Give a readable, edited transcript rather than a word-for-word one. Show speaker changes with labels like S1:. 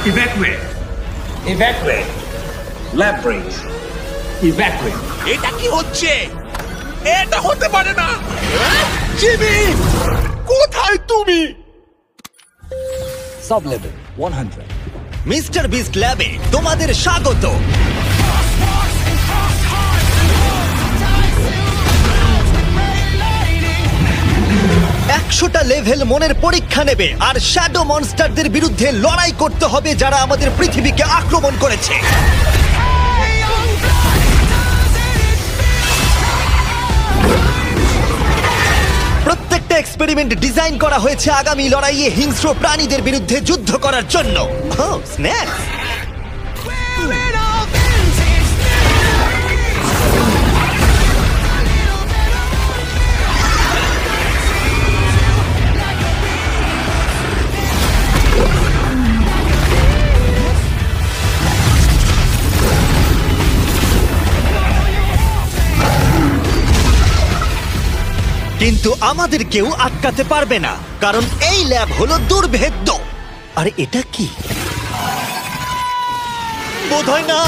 S1: Evacuate. Evacuate. Lab breach. Evacuate.
S2: এটা কি হচ্ছে? এটা হতে পারে না। জিমি, কোথায় তুমি?
S3: Sub level 100।
S4: মিস্টার বিস্ট ল্যাবে তোমাদের স্বাগত। একশোটা লেভেল মনের পরীক্ষা নেবে আর শ্যাডো মনস্টারদের বিরুদ্ধে লড়াই করতে হবে যারা আমাদের পৃথিবীকে আক্রমণ করেছে। প্রত্যেকটা এক্সপেরিমেন্ট ডিজাইন করা হয়েছে আগামী লড়াইয়ে হিংস্র প্রাণীদের বিরুদ্ধে যুদ্ধ করার জন্য। স্ন্যাক্স। কিন্তু আমাদের কেউ আটকাতে পারবে না, কারণ এই ল্যাব হলো দুর্ভেদ্য। আরে এটা কি? বোধহয় না।